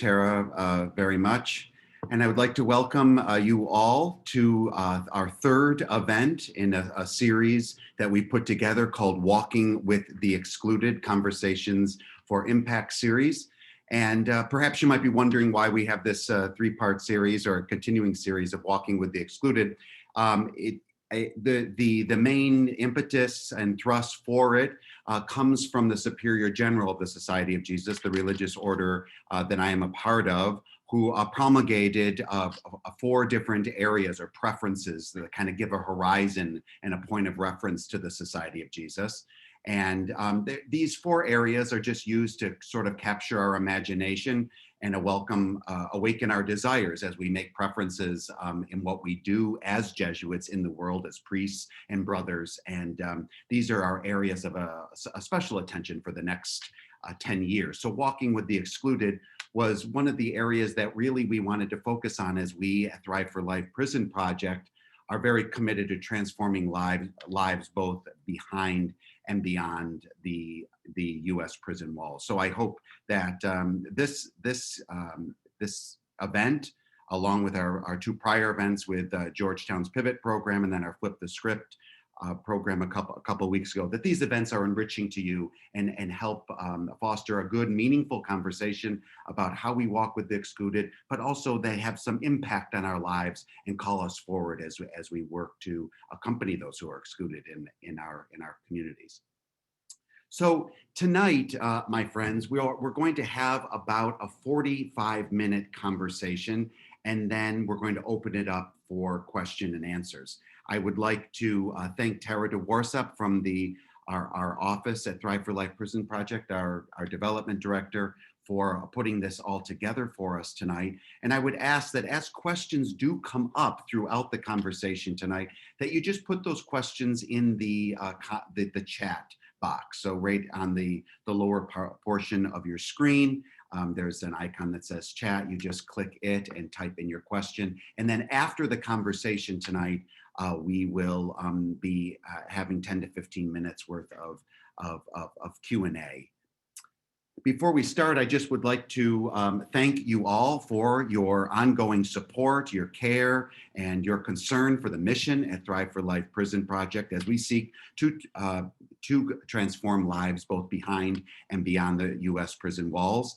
Tara, very much. And I would like to welcome you all to our third event in a series that we put together called Walking with the Excluded, Conversations for Impact series. And perhaps you might be wondering why we have this three-part series or a continuing series of Walking with the Excluded. The main impetus and thrust for it comes from the Superior General of the Society of Jesus, the religious order that I am a part of, who promulgated 4 different areas or preferences that kind of give a horizon and a point of reference to the Society of Jesus. And these 4 areas are just used to sort of capture our imagination and awaken our desires as we make preferences in what we do as Jesuits in the world, as priests and brothers. And these are our areas of a special attention for the next 10 years. So Walking with the Excluded was one of the areas that really we wanted to focus on as we at Thrive for Life Prison Project are very committed to transforming lives both behind and beyond the U.S. prison walls. So I hope that this event, along with our 2 prior events with Georgetown's Pivot program and then our Flip the Script program a couple of weeks ago, that these events are enriching to you and help foster a good, meaningful conversation about how we walk with the excluded, but also they have some impact on our lives and call us forward as we work to accompany those who are excluded in our communities. So tonight, my friends, we're going to have about a 45-minute conversation, and then we're going to open it up for question and answers. I would like to thank Tara DeWarsop from our office at Thrive for Life Prison Project, our development director, for putting this all together for us tonight. And I would ask that as questions do come up throughout the conversation tonight, that you just put those questions in the chat box. So right on the lower portion of your screen, there's an icon that says chat. You just click it and type in your question. And then after the conversation tonight, we will be having 10 to 15 minutes worth of Q&A. Before we start, I just would like to thank you all for your ongoing support, your care, and your concern for the mission at Thrive for Life Prison Project as we seek to transform lives both behind and beyond the U.S. prison walls.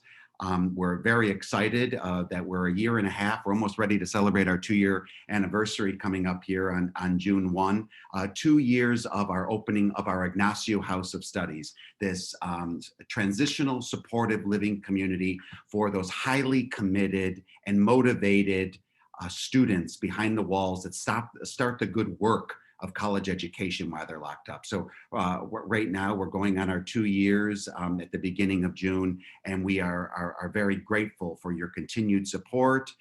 We're very excited that we're a year and a half. We're almost ready to celebrate our 2-year anniversary coming up here on June 1. 2 years of our opening of our Ignacio House of Studies, this transitional supportive living community for those highly committed and motivated students behind the walls that start the good work of college education while they're locked up. So right now we're going on our 2 years at the beginning of June, and we are very grateful for your continued support,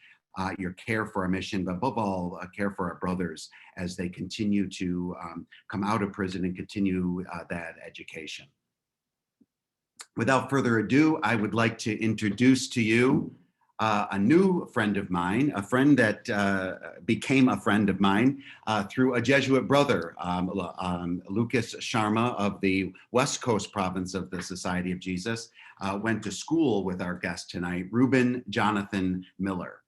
your care for our mission, but above all, care for our brothers as they continue to come out of prison and continue that education. Without further ado, I would like to introduce to you a new friend of mine, a friend that became a friend of mine through a Jesuit brother, Lucas Sharma of the West Coast province of the Society of Jesus, went to school with our guest tonight, Reuben Jonathan Miller.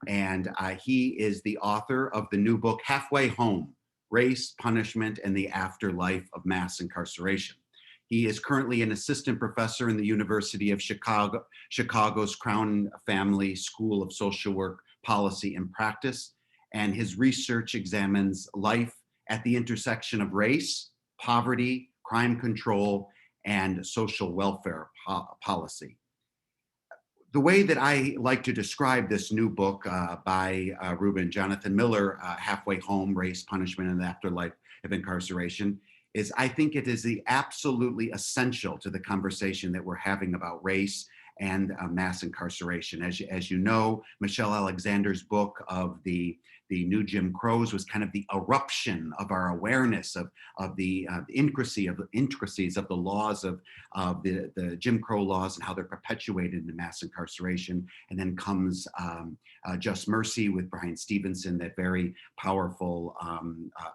And he is the author of the new book, Halfway Home: Race, Punishment, and the Afterlife of Mass Incarceration. He is currently an assistant professor in the University of Chicago's Crown Family School of Social Work, Policy, and Practice. And his research examines life at the intersection of race, poverty, crime control, and social welfare policy. The way that I like to describe this new book by Reuben Jonathan Miller, Halfway Home: Race, Punishment, and the Afterlife of Incarceration, is I think it is the absolutely essential to the conversation that we're having about race and mass incarceration. As you know, Michelle Alexander's book of the new Jim Crows was kind of the eruption of our awareness of the intricacies of the laws of the Jim Crow laws and how they're perpetuated in mass incarceration. And then comes Just Mercy with Brian Stevenson, that very powerful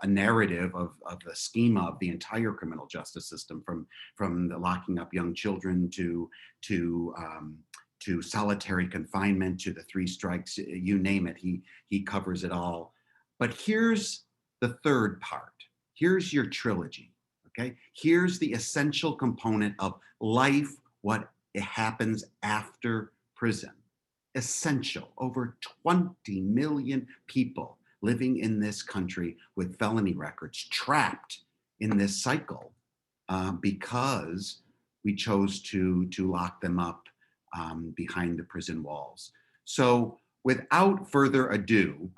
a narrative of the schema of the entire criminal justice system, from the locking up young children to to solitary confinement, to the 3 strikes, you name it, he covers it all. But here's the third part. Here's your trilogy, okay? Here's the essential component of life, what happens after prison. Essential. Over 20 million people living in this country with felony records, trapped in this cycle because we chose to lock them up behind the prison walls. So without further ado,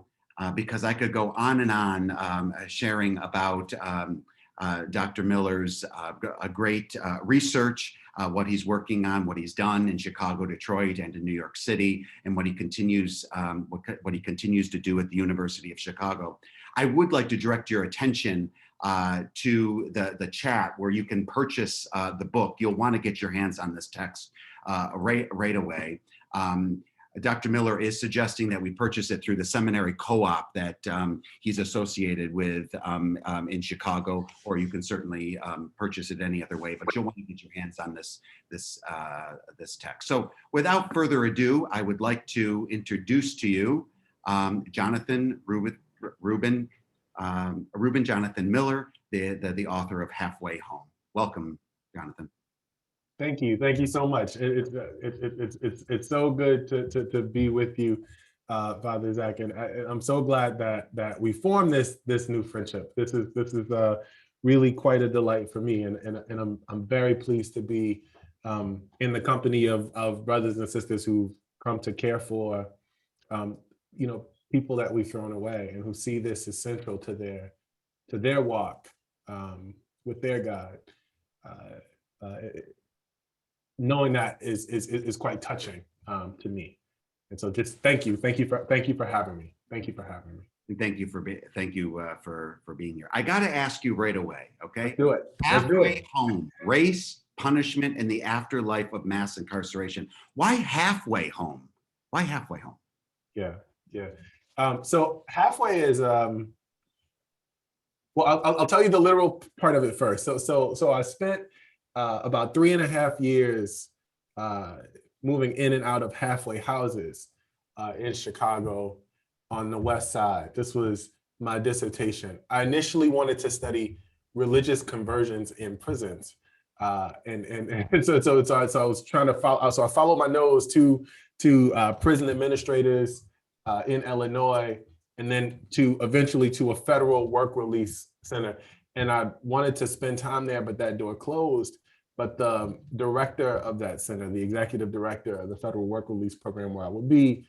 because I could go on and on sharing about Dr. Miller's great research, what he's working on, what he's done in Chicago, Detroit, and in New York City, and what he continues to do at the University of Chicago. I would like to direct your attention to the chat where you can purchase the book. You'll want to get your hands on this text right away. Dr. Miller is suggesting that we purchase it through the seminary co-op that he's associated with in Chicago, or you can certainly purchase it any other way, but you'll want to get your hands on this text. So without further ado, I would like to introduce to you Reuben Jonathan Miller, the author of Halfway Home. Welcome, Jonathan. Thank you so much. It's so good to be with you, Father Zach, and I'm so glad that we formed this new friendship. This is really quite a delight for me, and I'm very pleased to be in the company of brothers and sisters who've come to care for people that we've thrown away, and who see this as central to their walk with their God. Knowing that is quite touching to me, and so just thank you for having me. Thank you for having me. And thank you for being here. I got to ask you right away, okay? Let's do it. Halfway Home: Race, Punishment, and the Afterlife of Mass Incarceration. Why halfway home? Why halfway home? Yeah. So halfway is well, I'll tell you the literal part of it first. So I spent about 3.5 years moving in and out of halfway houses in Chicago on the West Side. This was my dissertation. I initially wanted to study religious conversions in prisons. And so I was trying to follow, so I followed my nose to prison administrators in Illinois, and then eventually to a federal work release center. And I wanted to spend time there, but that door closed. But the director of that center, the executive director of the federal work release program where I would be,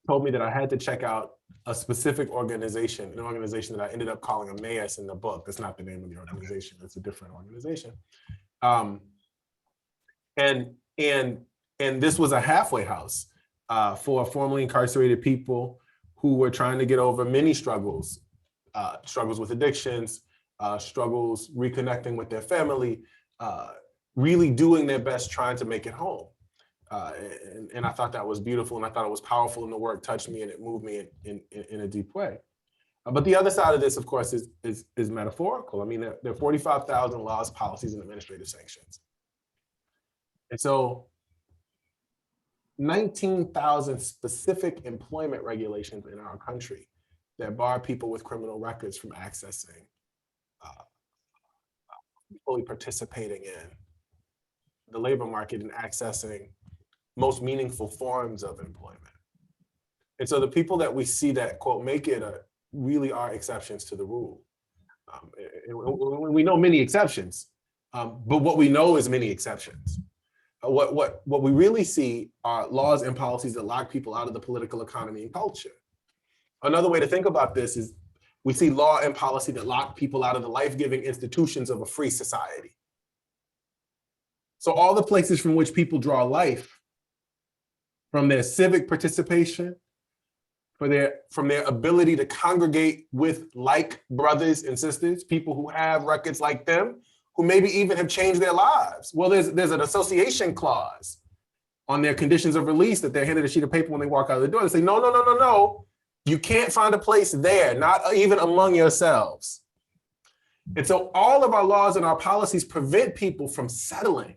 told me that I had to check out a specific organization, an organization that I ended up calling Emmaus in the book. That's not the name of the organization, it's a different organization. And this was a halfway house for formerly incarcerated people who were trying to get over many struggles, struggles with addictions, struggles reconnecting with their family, really doing their best trying to make it home. And I thought that was beautiful, and I thought it was powerful, and the work touched me and it moved me in a deep way. But the other side of this, of course, is metaphorical. I mean, there are 45,000 laws, policies, and administrative sanctions. And so 19,000 specific employment regulations in our country that bar people with criminal records from accessing, fully participating in the labor market and accessing most meaningful forms of employment. And so the people that we see that, quote, make it really are exceptions to the rule. And we know many exceptions, but what we know is many exceptions. What we really see are laws and policies that lock people out of the political economy and culture. Another way to think about this is we see law and policy that lock people out of the life-giving institutions of a free society. So all the places from which people draw life, from their civic participation, from their ability to congregate with like brothers and sisters, people who have records like them, who maybe even have changed their lives. Well, there's an association clause on their conditions of release that they're handed a sheet of paper when they walk out of the door. They say, no. You can't find a place there, not even among yourselves. And so all of our laws and our policies prevent people from settling,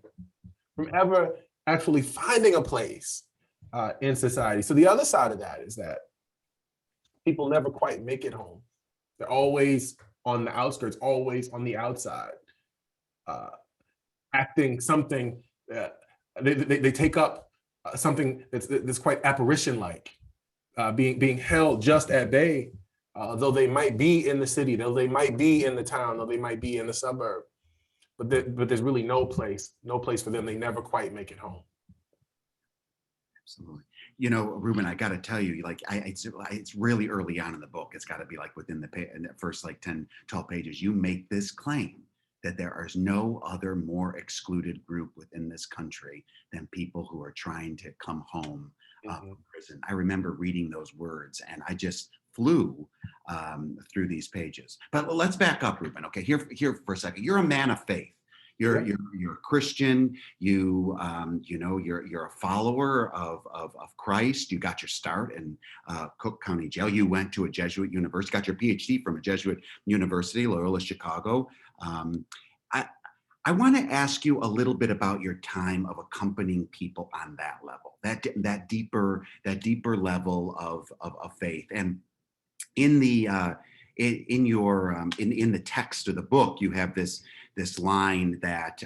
from ever actually finding a place in society. So the other side of that is that people never quite make it home. They're always on the outskirts, always on the outside, acting something. They take up something that's quite apparition-like, being held just at bay, though they might be in the city, though they might be in the town, though they might be in the suburb, but there's really no place for them. They never quite make it home. Absolutely. You know, Reuben, I got to tell you, like, it's really early on in the book. It's got to be like within the first like 10, 12 pages. You make this claim that there is no other more excluded group within this country than people who are trying to come home from prison. I remember reading those words and I just flew through these pages. But let's back up, Reuben. Okay, here for a second. You're a man of faith. You're a Christian. You know, you're a follower of Christ. You got your start in Cook County Jail. You went to a Jesuit university, got your PhD from a Jesuit university, Loyola Chicago. I want to ask you a little bit about your time of accompanying people on that level, that deeper level of faith. And in the in the text of the book, you have this line that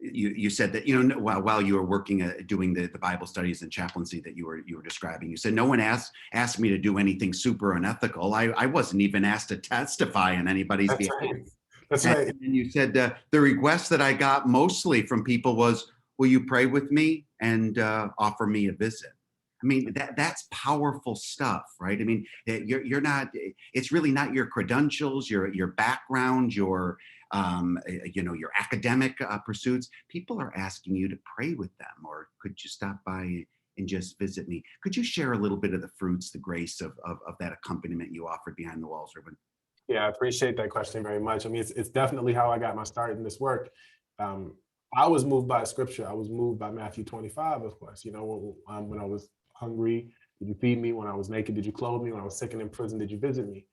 you said that, you know, while you were working doing the Bible studies and chaplaincy that you were describing, you said, no one asked me to do anything super unethical. I wasn't even asked to testify on anybody's behalf. Right. That's right. And you said the request that I got mostly from people was, will you pray with me and offer me a visit? I mean, that's powerful stuff, right? I mean, you're not, it's really not your credentials, your background, your you know, your academic pursuits. People are asking you to pray with them, or could you stop by and just visit me? Could you share a little bit of the fruits, the grace of that accompaniment you offered behind the walls, Reuben? Yeah, I appreciate that question very much. I mean, it's definitely how I got my start in this work. I was moved by scripture. I was moved by Matthew 25, of course. You know, when I was hungry, did you feed me? When I was naked, did you clothe me? When I was sick and in prison, did you visit me?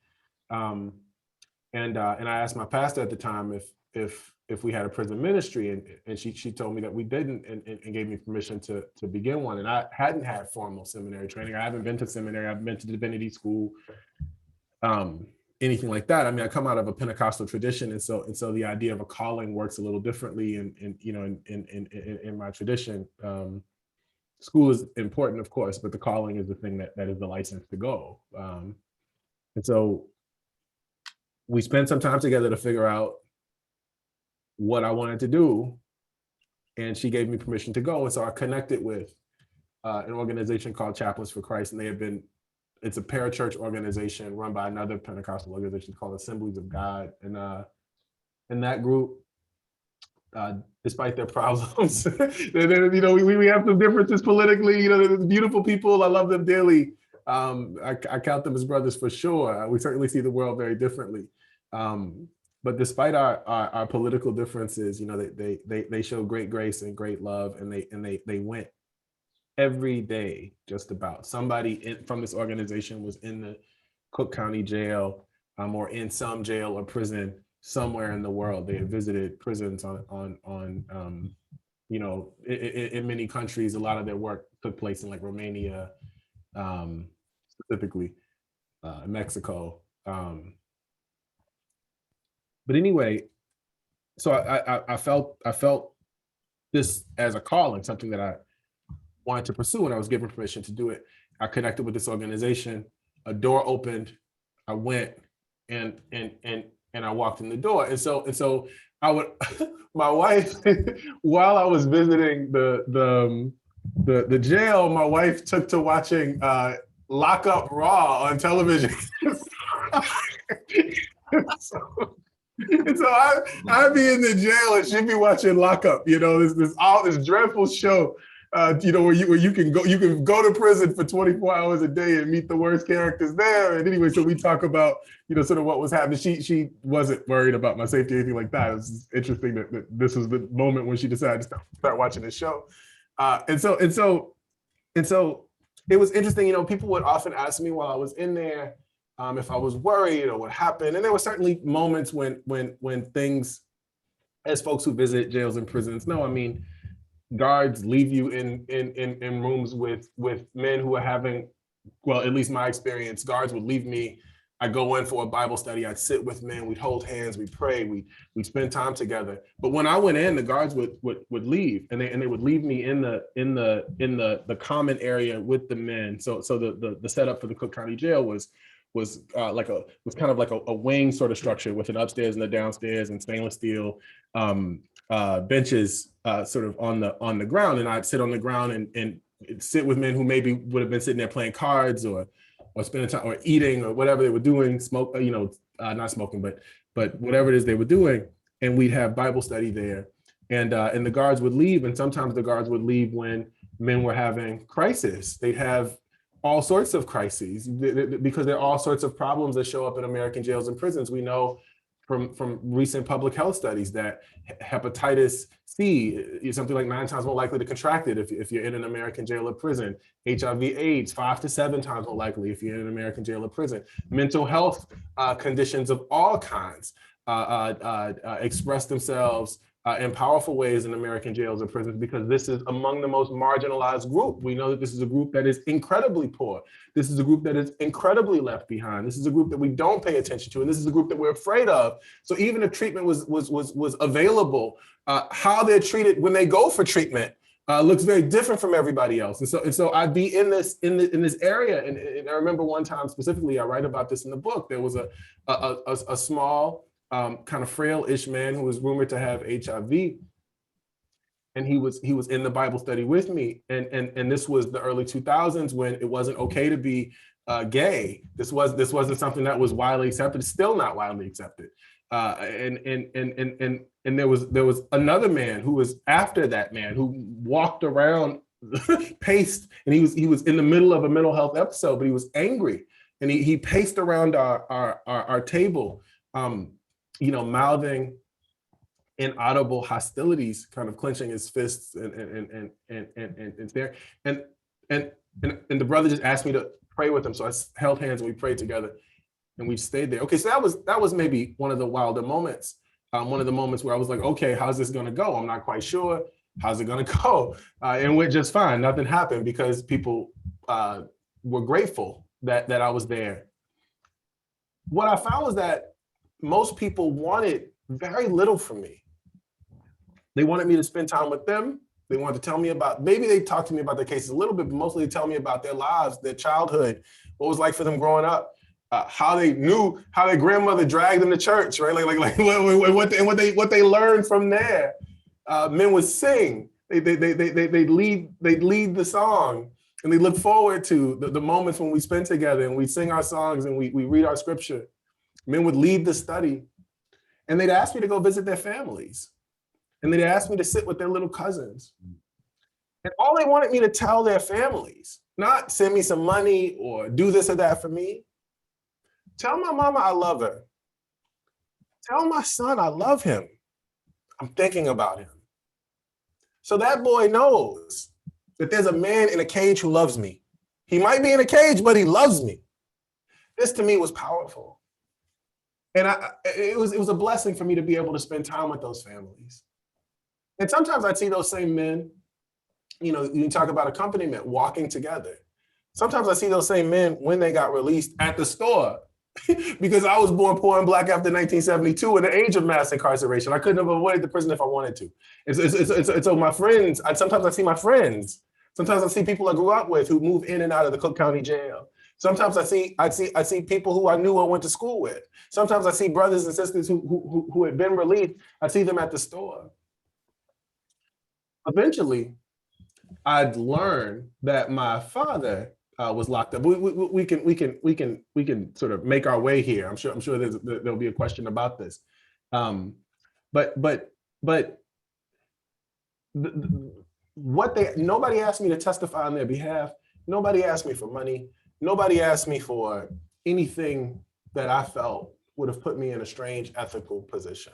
And I asked my pastor at the time if we had a prison ministry, and she told me that we didn't, and gave me permission to begin one. And I hadn't had formal seminary training. I haven't been to seminary. I've been to divinity school, anything like that. I mean, I come out of a Pentecostal tradition, and so the idea of a calling works a little differently. And you know, in my tradition, school is important, of course, but the calling is the thing that is the license to go. And so we spent some time together to figure out what I wanted to do, and she gave me permission to go. And so I connected with an organization called Chaplains for Christ, and it's a parachurch organization run by another Pentecostal organization called Assemblies of God. And in that group, despite their problems, you know, we have some differences politically. You know, they're beautiful people. I love them dearly. I count them as brothers for sure. We certainly see the world very differently. But despite our political differences, you know, they show great grace and great love, and they went every day, just about. Somebody from this organization was in the Cook County Jail, or in some jail or prison somewhere in the world. They had visited prisons on you know, in many countries. A lot of their work took place in like Romania, specifically Mexico. But anyway, so I felt this as a calling, something that I wanted to pursue, and I was given permission to do it. I connected with this organization. A door opened. I went and I walked in the door. And so I would, my wife, while I was visiting the jail, my wife took to watching Lock Up Raw on television. So I'd be in the jail and she'd be watching Lock Up. You know, this dreadful show. You know, where you can go to prison for 24 hours a day and meet the worst characters there. And anyway, so we talk about, you know, sort of what was happening. She wasn't worried about my safety or anything like that. It was interesting that this was the moment when she decided to start watching this show. And so it was interesting. You know, people would often ask me while I was in there if I was worried or what happened. And there were certainly moments when things, as folks who visit jails and prisons know, I mean, guards leave you in rooms with men who are having, well, at least my experience, guards would leave me. I go in for a Bible study. I'd sit with men. We'd hold hands. We'd pray. We'd spend time together. But when I went in, the guards would leave, and they would leave me in the common area with the men. So the setup for the Cook County Jail was kind of like a wing sort of structure with an upstairs and a downstairs and stainless steel benches sort of on the ground, and I'd sit on the ground and sit with men who maybe would have been sitting there playing cards or spending time or eating or whatever they were doing, not smoking, but whatever it is they were doing. And we'd have Bible study there. And the guards would leave. And sometimes the guards would leave when men were having crisis. They'd have all sorts of crises because there are all sorts of problems that show up in American jails and prisons. We know from recent public health studies that hepatitis C is something like 9 times more likely to contract it if you're in an American jail or prison. HIV/AIDS, 5 to 7 times more likely if you're in an American jail or prison. Mental health conditions of all kinds express themselves in powerful ways in American jails and prisons because this is among the most marginalized group. We know that this is a group that is incredibly poor. This is a group that is incredibly left behind. This is a group that we don't pay attention to, and this is a group that we're afraid of. So even if treatment was available, how they're treated when they go for treatment looks very different from everybody else. And so I'd be in this area, and I remember one time specifically, I write about this in the book. There was a small, kind of frail-ish man who was rumored to have HIV, and he was in the Bible study with me. And this was the early 2000s when it wasn't okay to be gay. This wasn't something that was widely accepted. It's still not widely accepted. And there was another man who was after that man who walked around, paced, and he was in the middle of a mental health episode, but he was angry, and he paced around our table, mouthing inaudible hostilities, kind of clenching his fists and there. And the brother just asked me to pray with him. So I held hands and we prayed together and we stayed there. Okay, so that was maybe one of the wilder moments. One of the moments where I was like, okay, how's this gonna go? I'm not quite sure. How's it gonna go? And it went just fine. Nothing happened because people were grateful that I was there. What I found was that most people wanted very little from me. They wanted me to spend time with them. They wanted to tell me about, maybe they talked to me about their cases a little bit, but mostly they tell me about their lives, their childhood, what it was like for them growing up, how they knew how their grandmother dragged them to church, right? Like what they learned from there. Men would sing. They'd lead the song, and they look forward to the moments when we spend together and we sing our songs and we read our scripture. Men would lead the study, and they'd ask me to go visit their families, and they'd ask me to sit with their little cousins. And all they wanted me to tell their families, not send me some money or do this or that for me. Tell my mama I love her. Tell my son I love him. I'm thinking about him. So that boy knows that there's a man in a cage who loves me. He might be in a cage, but he loves me. This to me was powerful. And it was a blessing for me to be able to spend time with those families. And sometimes I'd see those same men, you talk about accompaniment, walking together. Sometimes I see those same men when they got released at the store because I was born poor and Black after 1972 in the age of mass incarceration. I couldn't have avoided the prison if I wanted to. And so my friends, sometimes I see my friends. Sometimes I see people I grew up with who move in and out of the Cook County Jail. Sometimes I see people who I knew or went to school with. Sometimes I see brothers and sisters who had been released. I see them at the store. Eventually, I'd learned that my father was locked up. We can sort of make our way here. I'm sure there'll be a question about this. But nobody asked me to testify on their behalf. Nobody asked me for money. Nobody asked me for anything that I felt would have put me in a strange ethical position.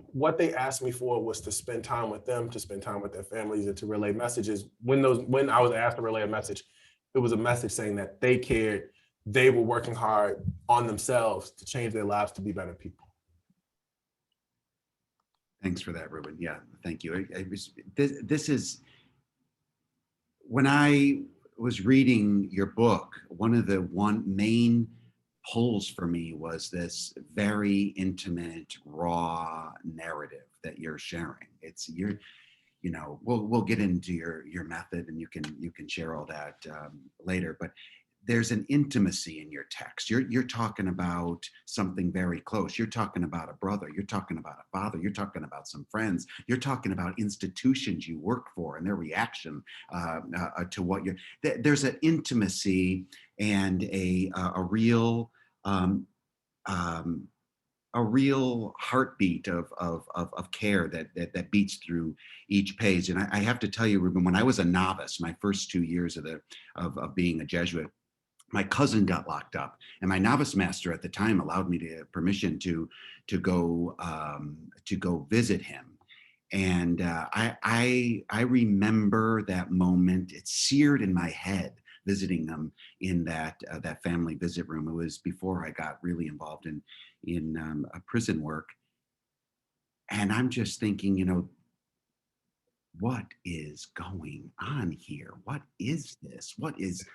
What they asked me for was to spend time with them, to spend time with their families, and to relay messages. When I was asked to relay a message, it was a message saying that they cared, they were working hard on themselves to change their lives to be better people. Thanks for that, Reuben. Yeah, thank you. This is, when I was reading your book, one of the main pulls for me was this very intimate, raw narrative that you're sharing. We'll get into your method, and you can share all that later, but there's an intimacy in your text. You're talking about something very close. You're talking about a brother. You're talking about a father. You're talking about some friends. You're talking about institutions you work for and their reaction to what you're. There's an intimacy and a real um, um, a real heartbeat of care that beats through each page. And I have to tell you, Reuben, when I was a novice, my first 2 years of being a Jesuit, my cousin got locked up, and my novice master at the time allowed me permission to go visit him. And I remember that moment. It's seared in my head, visiting them in that family visit room. It was before I got really involved in a prison work, and I'm just thinking, what is going on here? What is this? What is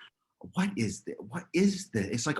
this? It's like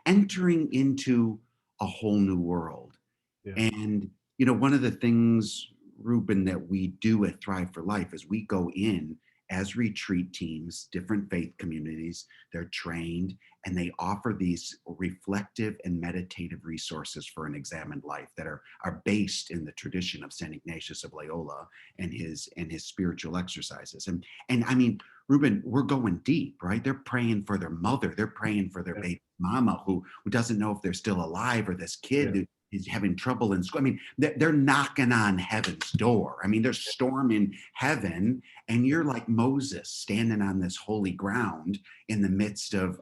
entering into a whole new world. Yeah. And, one of the things, Reuben, that we do at Thrive for Life is we go in as retreat teams, different faith communities. They're trained, and they offer these reflective and meditative resources for an examined life that are based in the tradition of St. Ignatius of Loyola and his spiritual exercises. And I mean, Reuben, we're going deep, right? They're praying for their mother. They're praying for their baby mama who doesn't know if they're still alive, or this kid who is having trouble in school. I mean, they're knocking on heaven's door. I mean, they're storming heaven, and you're like Moses standing on this holy ground in the midst of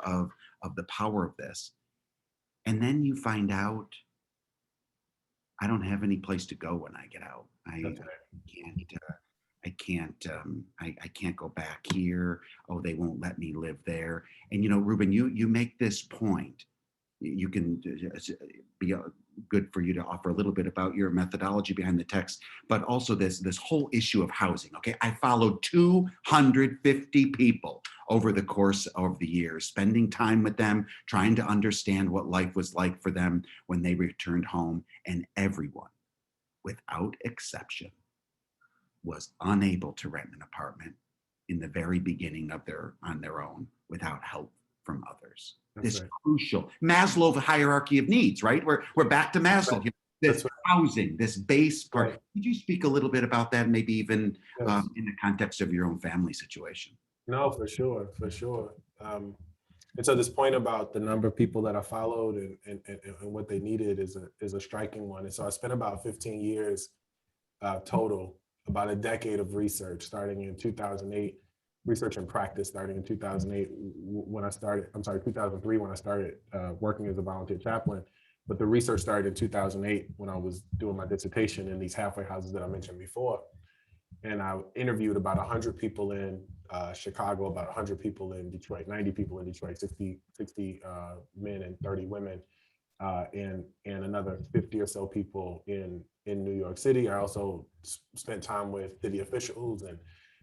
the power of this. And then you find out, I don't have any place to go when I get out. I can't go back here. Oh, they won't let me live there. And Reuben, you make this point. You can be good for you to offer a little bit about your methodology behind the text, but also this whole issue of housing. Okay, I followed 250 people over the course of the years, spending time with them, trying to understand what life was like for them when they returned home, and everyone, without exception, was unable to rent an apartment in the very beginning on their own without help from others. That's this crucial Maslow hierarchy of needs, right? We're back to Maslow. Right. This housing, this base part. Right. Could you speak a little bit about that, maybe even in the context of your own family situation? No, for sure. And so this point about the number of people that I followed and what they needed is a striking one. And so I spent about 15 years total, about a decade of research, starting in 2008, research and practice starting in 2008 when I started, 2003 when I started working as a volunteer chaplain. But the research started in 2008 when I was doing my dissertation in these halfway houses that I mentioned before. And I interviewed about 100 people in Chicago, about 100 people in Detroit, 90 people in Detroit, 60 men and 30 women, and another 50 or so people in New York City. I also spent time with city officials and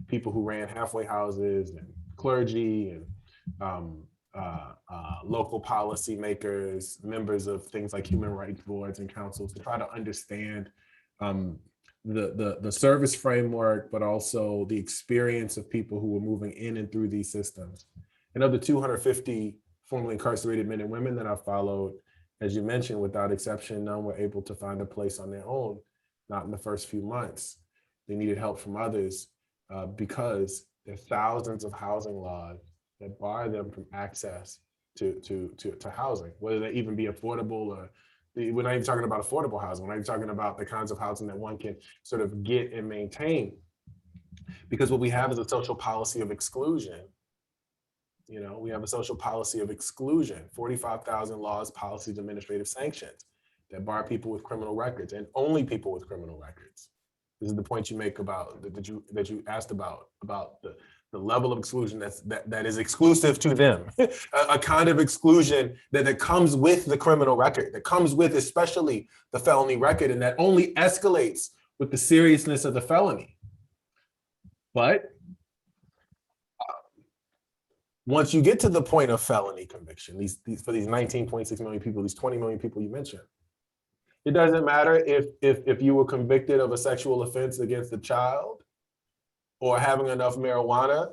people who ran halfway houses and clergy and local policy makers, members of things like human rights boards and councils, to try to understand the service framework, but also the experience of people who were moving in and through these systems. And of the 250 formerly incarcerated men and women that I followed, as you mentioned, without exception, none were able to find a place on their own, not in the first few months. They needed help from others because there are thousands of housing laws that bar them from access to housing, whether they even be affordable or we're not even talking about affordable housing. We're not even talking about the kinds of housing that one can sort of get and maintain, because what we have is a social policy of exclusion. We have a social policy of exclusion, 45,000 laws, policies, administrative sanctions that bar people with criminal records, and only people with criminal records. This is the point you make about that you asked about the level of exclusion that is exclusive to them, a kind of exclusion that comes with the criminal record, that comes with especially the felony record, and that only escalates with the seriousness of the felony. But once you get to the point of felony conviction, these for these 19.6 million people, these 20 million people you mentioned, it doesn't matter if you were convicted of a sexual offense against a child, or having enough marijuana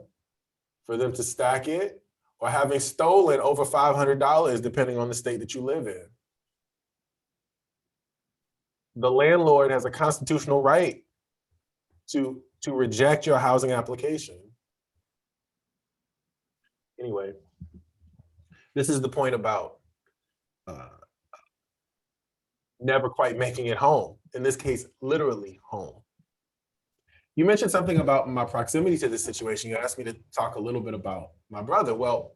for them to stack it, or having stolen over $500, depending on the state that you live in. The landlord has a constitutional right to reject your housing application. Anyway, this is the point about never quite making it home. In this case, literally home. You mentioned something about my proximity to this situation. You asked me to talk a little bit about my brother. Well,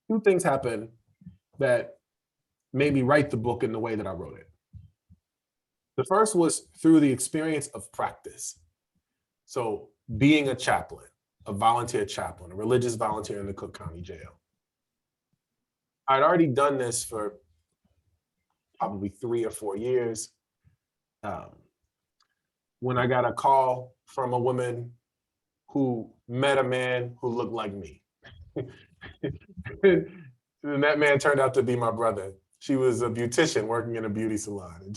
two things happened that made me write the book in the way that I wrote it. The first was through the experience of practice. So being a chaplain, a volunteer chaplain, a religious volunteer in the Cook County Jail. I'd already done this for probably 3 or 4 years. When I got a call from a woman who met a man who looked like me. And that man turned out to be my brother. She was a beautician working in a beauty salon.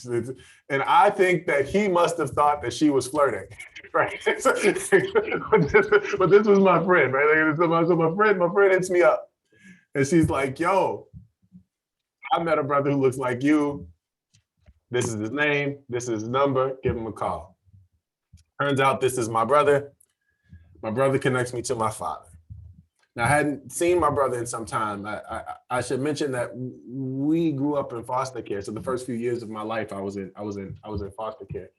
And I think that he must have thought that she was flirting, right? But this was my friend, right? So my friend hits me up and she's like, yo, I met a brother who looks like you. This is his name, this is his number, give him a call. Turns out this is my brother. My brother connects me to my father. Now, I hadn't seen my brother in some time. I should mention that we grew up in foster care. So the first few years of my life, I was in foster care,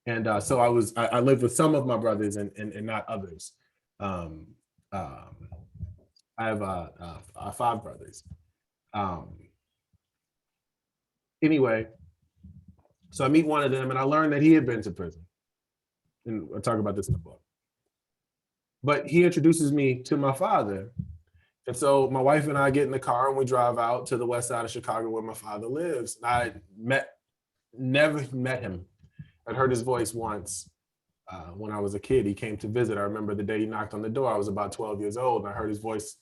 and so I lived with some of my brothers and not others. I have 5 brothers. Anyway, so I meet one of them, and I learned that he had been to prison. And I'll talk about this in the book. But he introduces me to my father. And so my wife and I get in the car and we drive out to the west side of Chicago where my father lives. I never met him. I'd heard his voice once when I was a kid. He came to visit. I remember the day he knocked on the door. I was about 12 years old and I heard his voice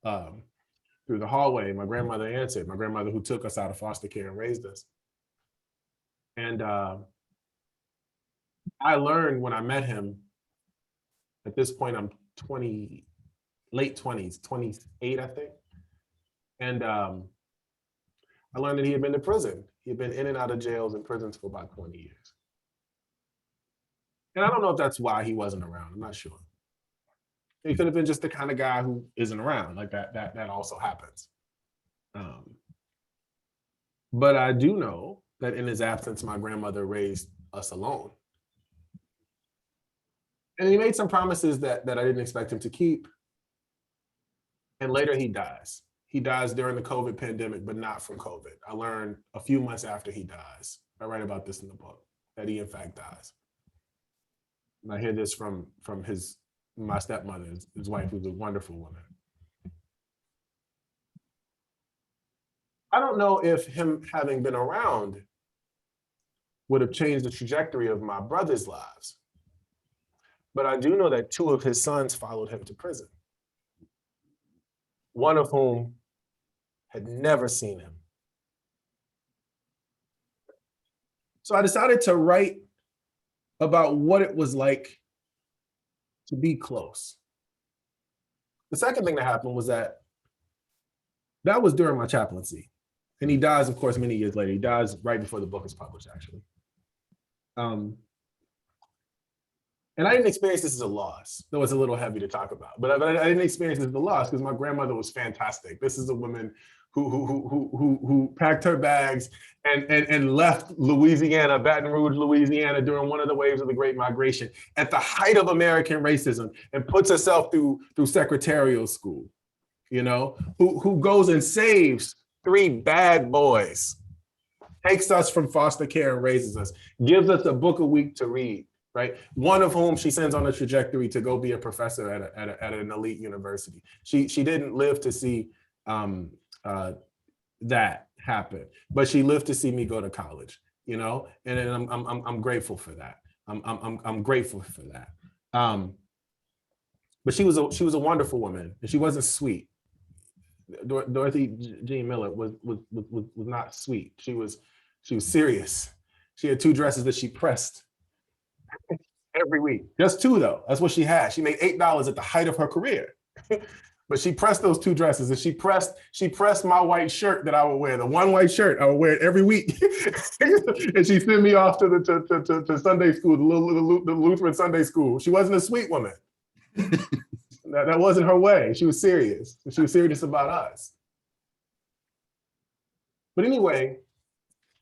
through the hallway. My grandmother answered, my grandmother who took us out of foster care and raised us. And I learned when I met him, at this point I'm late 20s, 28, I think. And I learned that he had been to prison. He had been in and out of jails and prisons for about 20 years. And I don't know if that's why he wasn't around, I'm not sure. He could have been just the kind of guy who isn't around, like that also happens. But I do know that in his absence, my grandmother raised us alone. And he made some promises that I didn't expect him to keep. And later he dies. He dies during the COVID pandemic, but not from COVID. I learned a few months after he dies, I write about this in the book, that he in fact dies. And I hear this from my stepmother, his wife, who's a wonderful woman. I don't know if him having been around would have changed the trajectory of my brothers' lives. But I do know that 2 of his sons followed him to prison, one of whom had never seen him. So I decided to write about what it was like to be close. The second thing that happened was that was during my chaplaincy. And he dies, of course, many years later. He dies right before the book is published, actually. And I didn't experience this as a loss, though it's a little heavy to talk about. But I didn't experience this as a loss because my grandmother was fantastic. This is a woman who packed her bags and left Louisiana, Baton Rouge, Louisiana, during one of the waves of the Great Migration at the height of American racism, and puts herself through secretarial school. You know, who goes and saves 3 bad boys, takes us from foster care and raises us, gives us a book a week to read. Right, one of whom she sends on a trajectory to go be a professor at an elite university. She didn't live to see that happen, but she lived to see me go to college. you know, and I'm grateful for that. I'm grateful for that. But she was a wonderful woman, and she wasn't sweet. Dorothy Jean Miller was not sweet. She was serious. She had 2 dresses that she pressed every week. Just 2 though. That's what she had. She made $8 at the height of her career. But she pressed those 2 dresses, and she pressed my white shirt that I would wear. The one white shirt, I would wear it every week. And she sent me off to Sunday school, the Lutheran Sunday school. She wasn't a sweet woman. That wasn't her way. She was serious. She was serious about us. But anyway,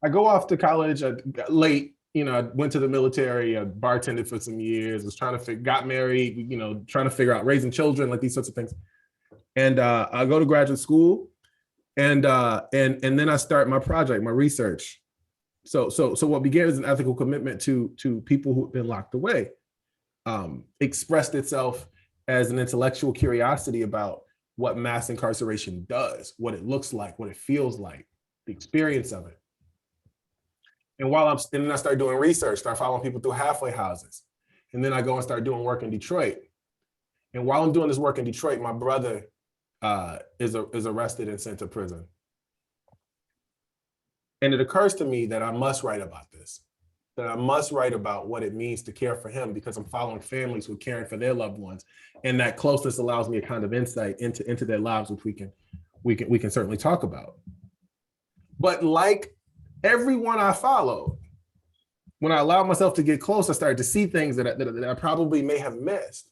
I go off to college late. You know, I went to the military. I bartended for some years. Was got married. You know, trying to figure out raising children, like these sorts of things. And I go to graduate school, and then I start my project, my research. So what began as an ethical commitment to people who've been locked away, expressed itself as an intellectual curiosity about what mass incarceration does, what it looks like, what it feels like, the experience of it. And then I start doing research, start following people through halfway houses. And then I go and start doing work in Detroit. And while I'm doing this work in Detroit, my brother is arrested and sent to prison. And it occurs to me that I must write about this, that I must write about what it means to care for him, because I'm following families who are caring for their loved ones. And that closeness allows me a kind of insight into their lives, which we can certainly talk about. But like everyone I followed, when I allowed myself to get close, I started to see things that I probably may have missed.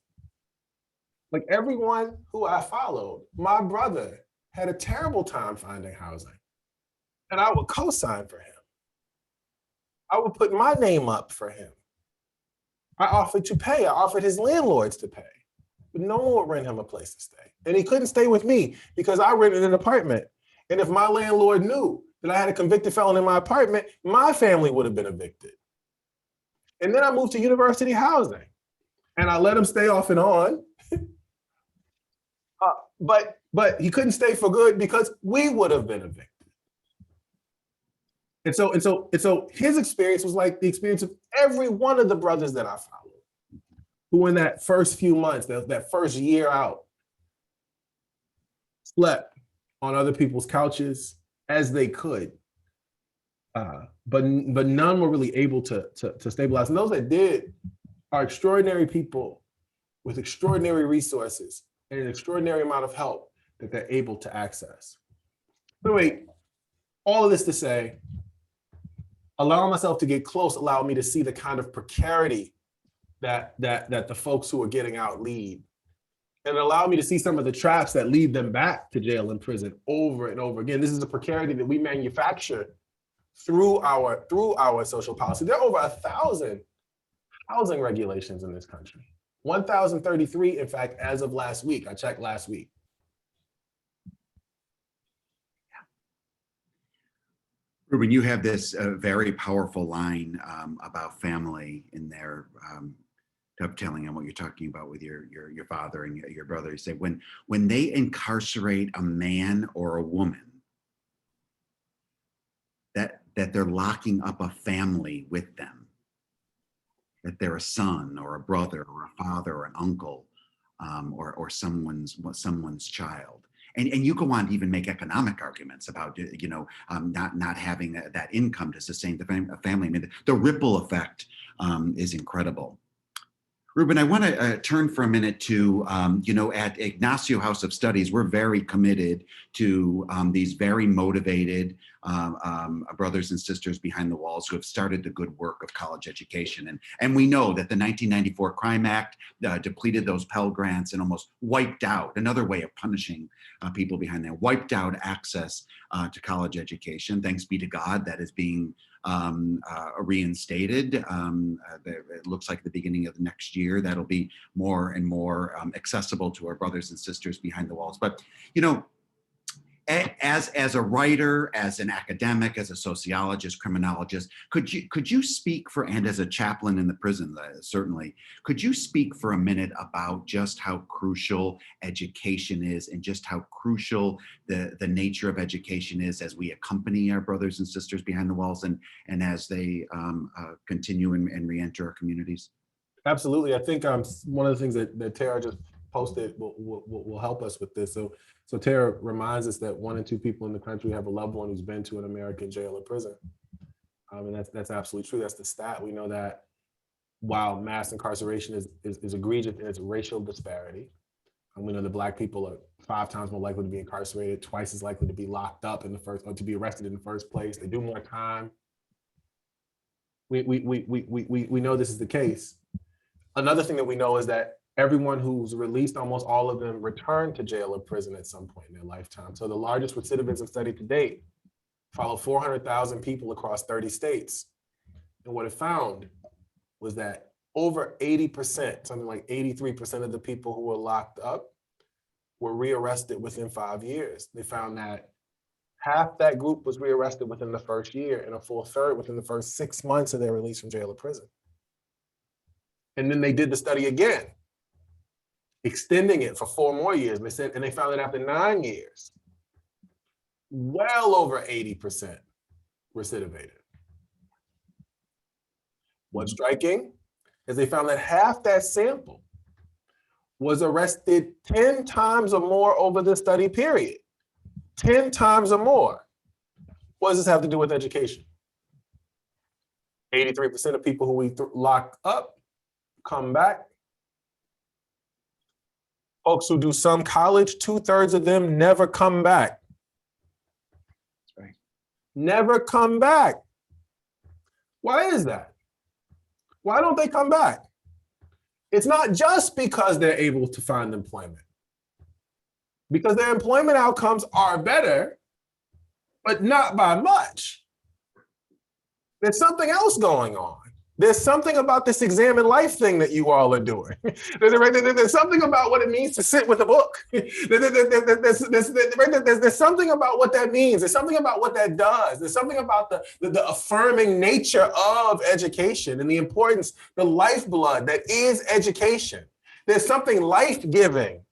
Like everyone who I followed, my brother had a terrible time finding housing, and I would co-sign for him. I would put my name up for him. I offered to pay. I offered his landlords to pay, but no one would rent him a place to stay. And he couldn't stay with me because I rented an apartment. And if my landlord knew that I had a convicted felon in my apartment, my family would have been evicted. And then I moved to university housing, and I let him stay off and on. But he couldn't stay for good because we would have been evicted. And so his experience was like the experience of every one of the brothers that I followed, who in that first few months, that first year out, slept on other people's couches as they could. But none were really able to stabilize. And those that did are extraordinary people with extraordinary resources and an extraordinary amount of help that they're able to access. So wait, all of this to say, allowing myself to get close allowed me to see the kind of precarity that the folks who are getting out lead. And it allowed me to see some of the traps that lead them back to jail and prison over and over again. This is a precarity that we manufacture through our social policy. There are over 1,000 housing regulations in this country. 1,033, in fact, as of last week. I checked last week. Reuben, you have this very powerful line about family in there, dovetailing on what you're talking about with your father and your brother. You say, when they incarcerate a man or a woman, that they're locking up a family with them, that they're a son or a brother or a father or an uncle, or someone's child. And you go on to even make economic arguments about, not having that income to sustain the family. I mean, the ripple effect is incredible. Reuben, I want to turn for a minute to, at Ignacio House of Studies, we're very committed to these very motivated brothers and sisters behind the walls who have started the good work of college education. And we know that the 1994 Crime Act depleted those Pell Grants and almost wiped out, another way of punishing people behind there, wiped out access to college education. Thanks be to God, that is being reinstated. It looks like the beginning of the next year, that'll be more and more accessible to our brothers and sisters behind the walls. But, as a writer, as an academic, as a sociologist, criminologist, could you speak for, and as a chaplain in the prison, certainly, could you speak for a minute about just how crucial education is and just how crucial the nature of education is as we accompany our brothers and sisters behind the walls and as they continue and re-enter our communities? Absolutely. I think one of the things that Tara just posted will help us with this. So Tara reminds us that 1 in 2 people in the country have a loved one who's been to an American jail or prison. And that's absolutely true. That's the stat. We know that while mass incarceration is egregious in its racial disparity, and we know that Black people are 5 times more likely to be incarcerated, twice as likely to be locked up or to be arrested in the first place. They do more time. We know this is the case. Another thing that we know is that everyone who's released, almost all of them return to jail or prison at some point in their lifetime. So the largest recidivism study to date followed 400,000 people across 30 states. And what it found was that over 80%, something like 83% of the people who were locked up were rearrested within 5 years. They found that half that group was rearrested within the first year and a full third within the first 6 months of their release from jail or prison. And then they did the study again, extending it for 4 more years. And they found that after 9 years, well over 80% recidivated. What's striking is they found that half that sample was arrested 10 times or more over the study period. 10 times or more. What does this have to do with education? 83% of people who we lock up come back. Folks who do some college, 2/3 of them never come back. That's right. Never come back. Why is that? Why don't they come back? It's not just because they're able to find employment. Because their employment outcomes are better, but not by much. There's something else going on. There's something about this examine life thing that you all are doing. There's something about what it means to sit with a book. There's something about what that means. There's something about what that does. There's something about the affirming nature of education and the importance, the lifeblood that is education. There's something life-giving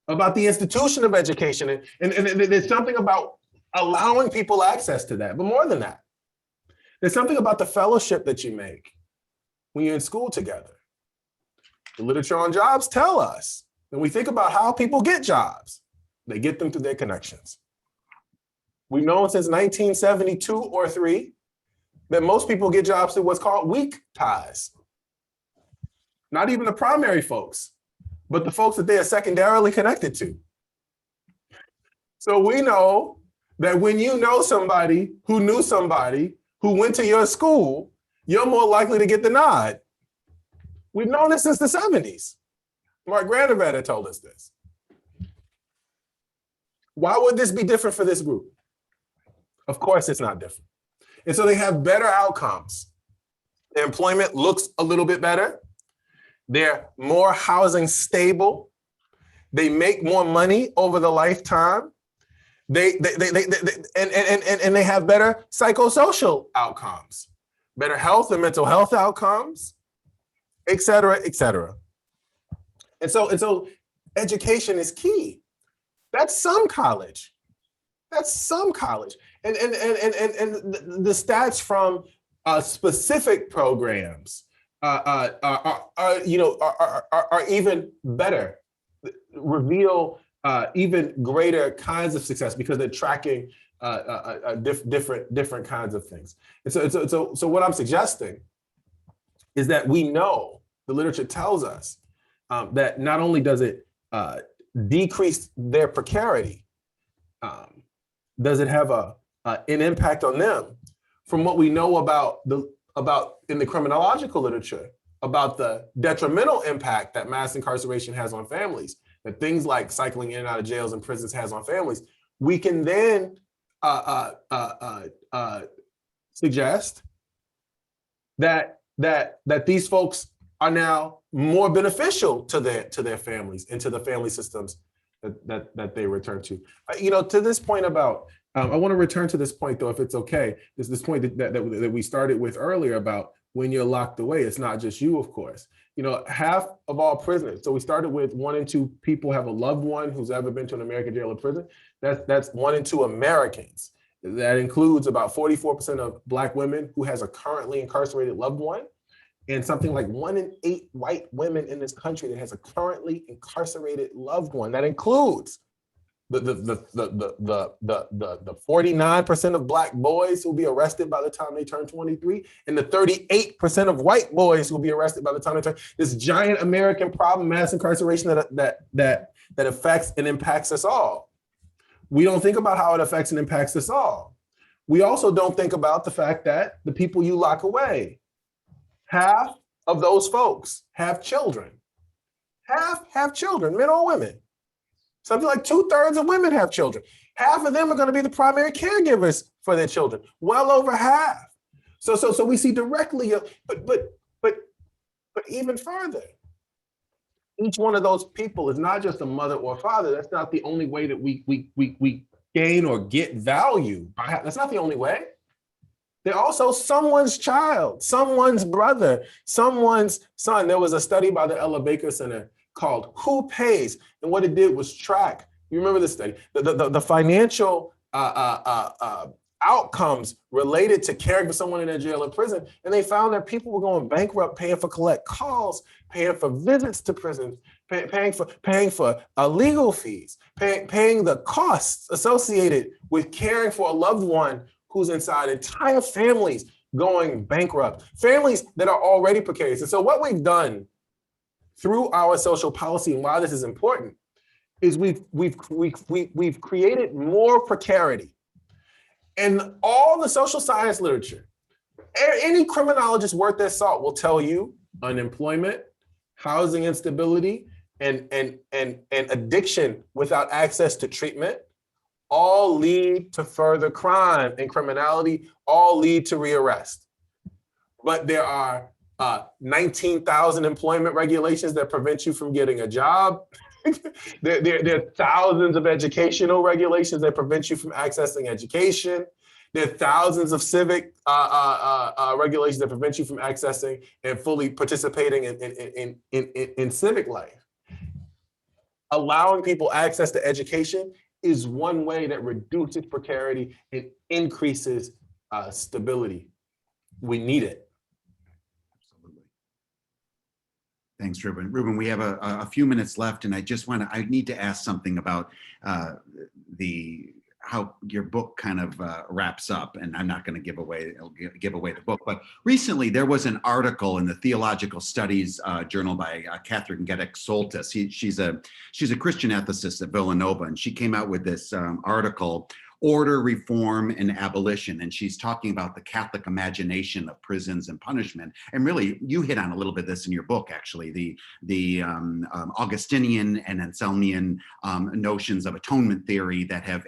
about the institution of education. And there's something about allowing people access to that. But more than that, there's something about the fellowship that you make when you're in school together. The literature on jobs tell us, when we think about how people get jobs, they get them through their connections. We've known since 1972 or 3 that most people get jobs through what's called weak ties. Not even the primary folks, but the folks that they are secondarily connected to. So we know that when you know somebody who knew somebody who went to your school, you're more likely to get the nod. We've known this since the 70s. Mark Granovetter told us this. Why would this be different for this group? Of course it's not different. And so they have better outcomes. Their employment looks a little bit better. They're more housing stable. They make more money over the lifetime. They have better psychosocial outcomes, better health and mental health outcomes, et cetera, et cetera. And so education is key. That's some college. That's some college. And the stats from specific programs are even better, reveal even greater kinds of success because they're tracking different kinds of things. And so what I'm suggesting is that we know, the literature tells us that not only does it decrease their precarity, does it have an impact on them from what we know about in the criminological literature about the detrimental impact that mass incarceration has on families, that things like cycling in and out of jails and prisons has on families. We can then suggest that these folks are now more beneficial to their families and to the family systems that they return to. To this point about, I want to return to this point though, if it's okay. This point that we started with earlier about when you're locked away, it's not just you, of course. Half of all prisoners. So we started with 1 in 2 people have a loved one who's ever been to an American jail or prison. That's 1 in 2 Americans. That includes about 44% of Black women who has a currently incarcerated loved one, and something like 1 in 8 white women in this country that has a currently incarcerated loved one. That includes the 49% of Black boys who'll be arrested by the time they turn 23, and the 38% of white boys who'll be arrested by the time they turn. This giant American problem, mass incarceration that affects and impacts us all. We don't think about how it affects and impacts us all. We also don't think about the fact that the people you lock away, half of those folks have children. Half have children, men or women. Something like 2/3 of women have children. Half of them are going to be the primary caregivers for their children. Well over half. So we see directly, but even further, each one of those people is not just a mother or father. That's not the only way that we gain or get value. That's not the only way. They're also someone's child, someone's brother, someone's son. There was a study by the Ella Baker Center called Who Pays? And what it did was track, you remember this study, the financial outcomes related to caring for someone in a jail or prison. And they found that people were going bankrupt paying for collect calls, paying for visits to prisons, paying for legal fees, paying the costs associated with caring for a loved one who's inside, entire families going bankrupt, families that are already precarious. And so what we've done through our social policy, and why this is important, is we've created more precarity. And all the social science literature, any criminologist worth their salt will tell you unemployment, housing instability, and addiction without access to treatment all lead to further crime and criminality, all lead to rearrest. But there are 19,000 employment regulations that prevent you from getting a job. There are thousands of educational regulations that prevent you from accessing education. There are thousands of civic regulations that prevent you from accessing and fully participating in civic life. Allowing people access to education is one way that reduces precarity and increases stability. We need it. Absolutely. Thanks, Reuben. Reuben, we have a few minutes left, and I need to ask something about how your book kind of wraps up, and I'm not going to give away the book, but recently there was an article in the Theological Studies journal by Catherine Gedek-Soltis. She's a Christian ethicist at Villanova, and she came out with this article, Order, Reform, and Abolition. And she's talking about the Catholic imagination of prisons and punishment. And really, you hit on a little bit of this in your book, actually, the Augustinian and Anselmian notions of atonement theory that have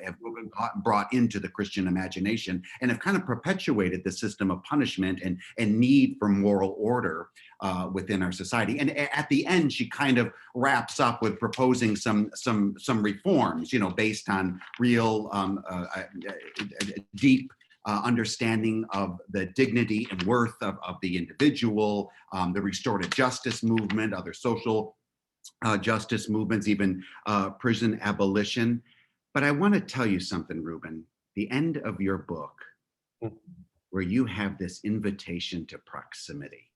brought into the Christian imagination and have kind of perpetuated the system of punishment and need for moral order within our society. And at the end, she kind of wraps up with proposing some reforms, based on real deep understanding of the dignity and worth of the individual, the restorative justice movement, other social justice movements, even prison abolition. But I want to tell you something, Reuben. The end of your book, where you have this invitation to proximity,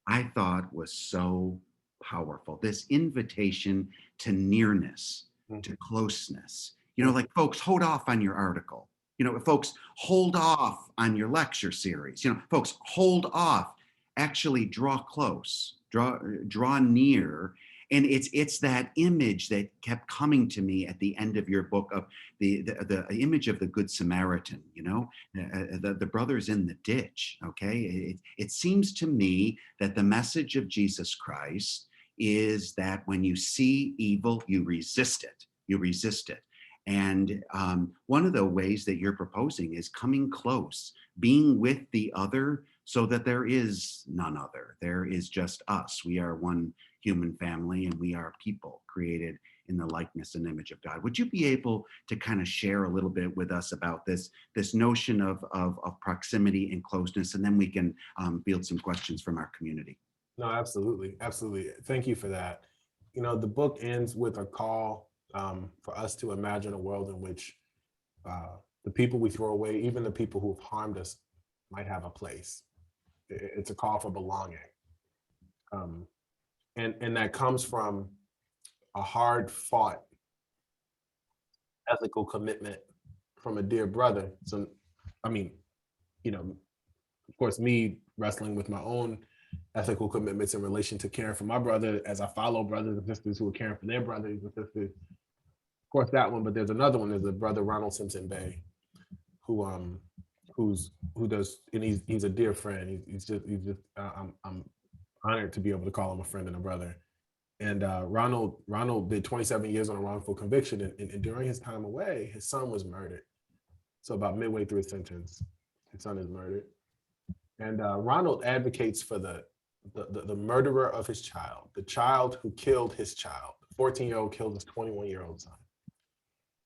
I thought was so powerful. This invitation to nearness, to closeness. Like, folks, hold off on your article. Folks, hold off on your lecture series. Folks, hold off. Actually, draw close, draw near. And it's that image that kept coming to me at the end of your book of the image of the Good Samaritan, the brothers in the ditch, okay? It seems to me that the message of Jesus Christ is that when you see evil, you resist it. You resist it. And one of the ways that you're proposing is coming close, being with the other so that there is none other. There is just us. We are one human family, and we are people created in the likeness and image of God. Would you be able to kind of share a little bit with us about this notion of proximity and closeness, and then we can field some questions from our community? No, absolutely. Absolutely. Thank you for that. The book ends with a call for us to imagine a world in which the people we throw away, even the people who've harmed us, might have a place. It's a call for belonging. And that comes from a hard fought ethical commitment from a dear brother. So, of course, me wrestling with my own ethical commitments in relation to caring for my brother as I follow brothers and sisters who are caring for their brothers and sisters. Of course, that one, but there's another one. There's a brother, Ronald Simpson Bay, who does, and he's a dear friend. I'm honored to be able to call him a friend and a brother. And Ronald did 27 years on a wrongful conviction, and during his time away, his son was murdered. So about midway through his sentence, his son is murdered. And Ronald advocates for the murderer of his child, the child who killed his child. The 14-year-old killed his 21-year-old son.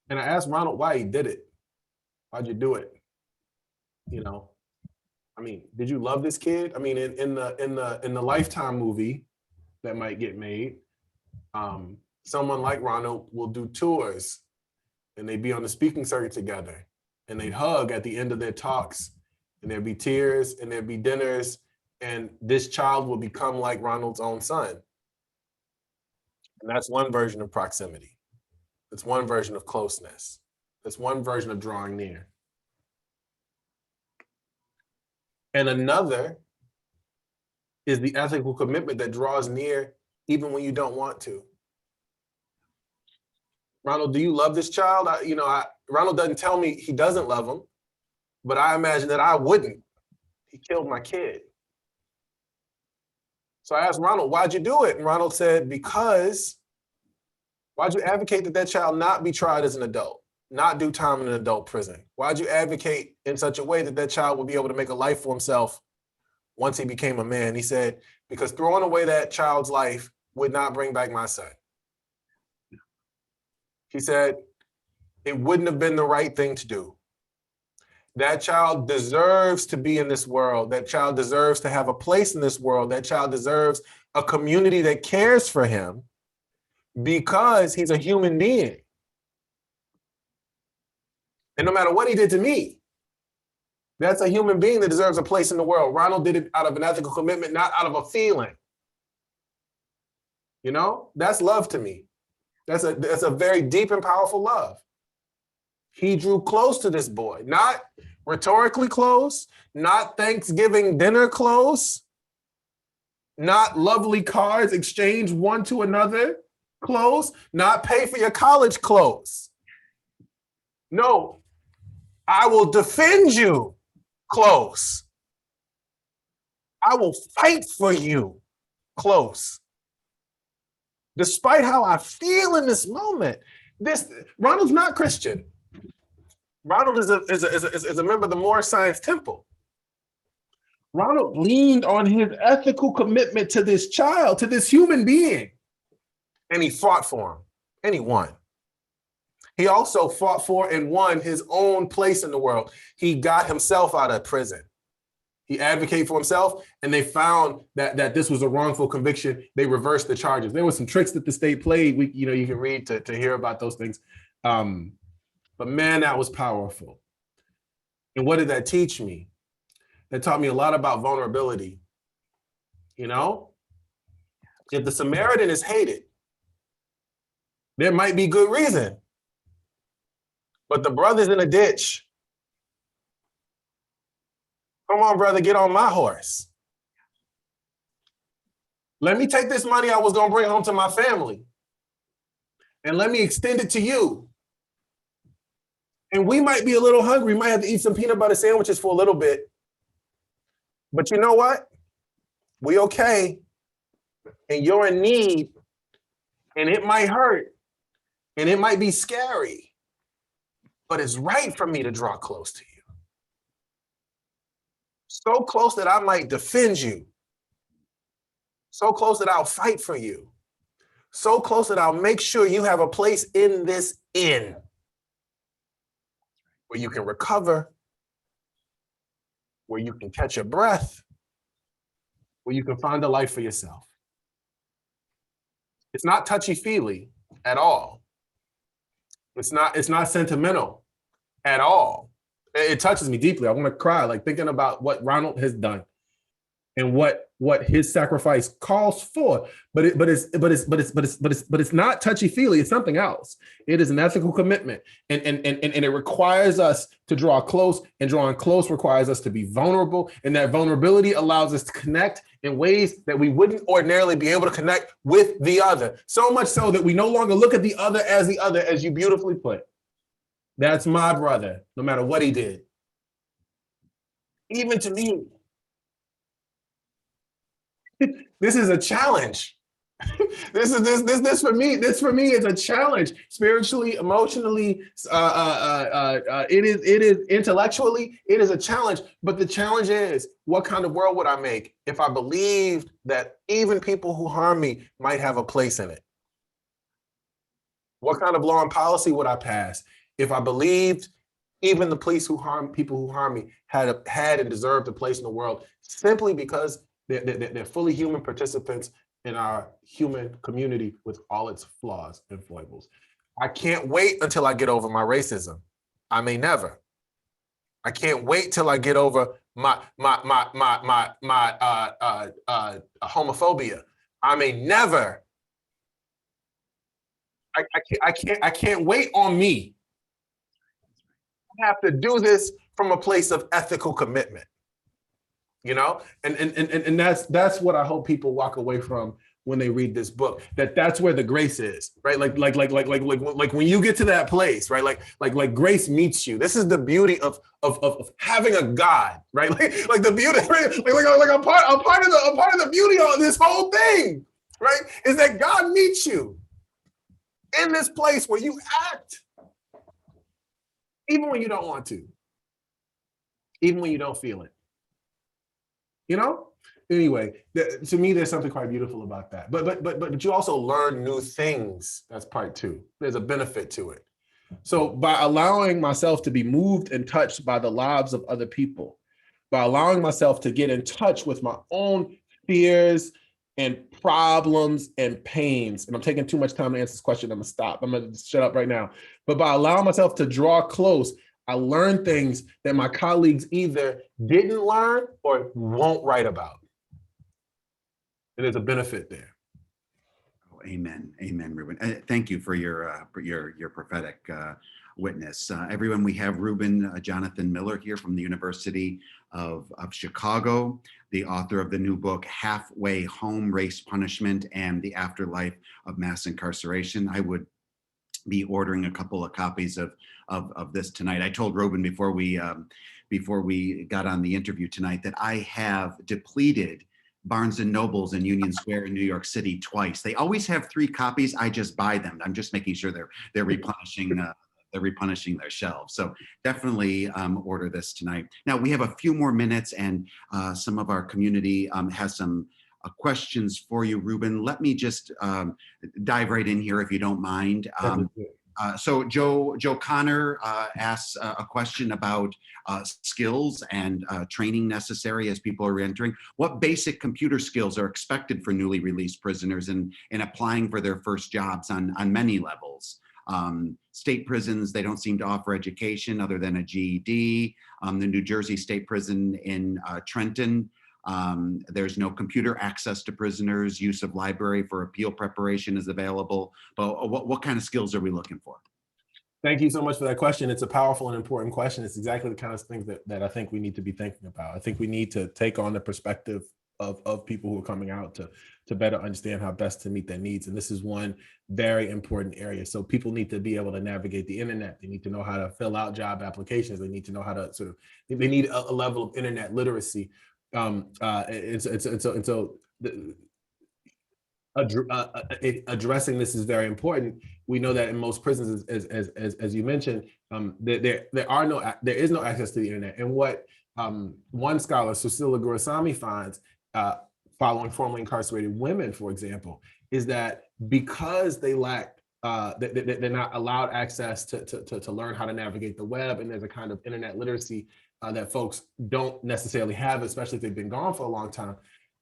And I asked Ronald why he did it. Why'd you do it? Did you love this kid? In the Lifetime movie that might get made, someone like Ronald will do tours, and they'd be on the speaking circuit together, and they'd hug at the end of their talks, and there'd be tears, and there'd be dinners, and this child will become like Ronald's own son. And that's one version of proximity. That's one version of closeness. That's one version of drawing near. And another is the ethical commitment that draws near even when you don't want to. Ronald, do you love this child? Ronald doesn't tell me he doesn't love him, but I imagine that I wouldn't. He killed my kid. So I asked Ronald, why'd you do it? And Ronald said, because why'd you advocate that child not be tried as an adult, not do time in an adult prison? Why'd you advocate in such a way that child would be able to make a life for himself once he became a man? He said, because throwing away that child's life would not bring back my son. He said, it wouldn't have been the right thing to do. That child deserves to be in this world. That child deserves to have a place in this world. That child deserves a community that cares for him because he's a human being. And no matter what he did to me, that's a human being that deserves a place in the world. Ronald did it out of an ethical commitment, not out of a feeling. That's love to me. That's a very deep and powerful love. He drew close to this boy, not rhetorically close, not Thanksgiving dinner close, not lovely cards exchanged one to another close, not pay for your college clothes. No, I will defend you close. I will fight for you close. Despite how I feel in this moment, Ronald's not Christian. Ronald is a member of the Moorish Science Temple. Ronald leaned on his ethical commitment to this child, to this human being, and he fought for him, and he won. He also fought for and won his own place in the world. He got himself out of prison. He advocated for himself, and they found that this was a wrongful conviction. They reversed the charges. There were some tricks that the state played. You can read to hear about those things. But man, that was powerful. And what did that teach me? That taught me a lot about vulnerability. If the Samaritan is hated, there might be good reason. But the brother's in a ditch. Come on, brother, get on my horse. Let me take this money I was going to bring home to my family, and let me extend it to you. And we might be a little hungry. We might have to eat some peanut butter sandwiches for a little bit. But you know what? We okay. And you're in need. And it might hurt. And it might be scary. But it's right for me to draw close to you. So close that I might defend you. So close that I'll fight for you. So close that I'll make sure you have a place in this inn where you can recover, where you can catch your breath, where you can find a life for yourself. It's not touchy-feely at all. It's not sentimental at all. It touches me deeply. I want to cry, like thinking about what Ronald has done and what his sacrifice calls for. But it's not touchy-feely. It's something else. It is an ethical commitment, and it requires us to draw close, and drawing close requires us to be vulnerable, and that vulnerability allows us to connect in ways that we wouldn't ordinarily be able to connect with the other. So much so that we no longer look at the other, as you beautifully put. That's my brother, no matter what he did. Even to me. This is a challenge. This for me is a challenge. Spiritually, emotionally, it is intellectually, it is a challenge. But the challenge is, what kind of world would I make if I believed that even people who harm me might have a place in it? What kind of law and policy would I pass if I believed even the police people who harm me had and deserved a place in the world simply because they're fully human participants in our human community with all its flaws and foibles? I can't wait until I get over my racism. I may never. I can't wait till I get over my homophobia. I may never. I can't wait on me. I have to do this from a place of ethical commitment. You know, and that's what I hope people walk away from when they read this book. That's where the grace is, right? Like when you get to that place, right? Like grace meets you. This is the beauty of having a God, right? Like the beauty, right? like a part of the beauty of this whole thing, right? Is that God meets you in this place where you act, even when you don't want to, even when you don't feel it. You know? Anyway, to me, there's something quite beautiful about that. But you also learn new things. That's part two. There's a benefit to it. So by allowing myself to be moved and touched by the lives of other people, by allowing myself to get in touch with my own fears and problems and pains, and I'm taking too much time to answer this question, I'm gonna stop. I'm gonna shut up right now. But by allowing myself to draw close, I learned things that my colleagues either didn't learn or won't write about. And there's a benefit there. Oh, amen, amen, Reuben. Thank you for your prophetic witness. Everyone, we have Reuben Jonathan Miller here from the University of Chicago, the author of the new book, Halfway Home, Race Punishment and the Afterlife of Mass Incarceration. I would be ordering a couple of copies of this tonight. I told Reuben before we got on the interview tonight that I have depleted Barnes and Nobles in Union Square in New York City twice. They always have 3 copies. I just buy them. I'm just making sure they're replenishing their shelves. So definitely order this tonight. Now we have a few more minutes, and some of our community has some questions for you, Reuben. Let me just dive right in here if you don't mind. So Joe Connor asks a question about skills and training necessary as people are reentering. What basic computer skills are expected for newly released prisoners in applying for their first jobs on many levels? State prisons, they don't seem to offer education other than a GED. The New Jersey State Prison in Trenton, there's no computer access to prisoners. Use of library for appeal preparation is available. But what kind of skills are we looking for? Thank you so much for that question. It's a powerful and important question. It's exactly the kind of things that I think we need to be thinking about. I think we need to take on the perspective of people who are coming out to better understand how best to meet their needs. And this is one very important area. So people need to be able to navigate the internet. They need to know how to fill out job applications. They need to know how to they need a level of internet literacy. Addressing this is very important. We know that in most prisons, as you mentioned, there is no access to the internet. And what one scholar, Susila Gurusamy, finds following formerly incarcerated women, for example, is that because they lack, they're not allowed access to learn how to navigate the web, and there's a kind of internet literacy that folks don't necessarily have, especially if they've been gone for a long time.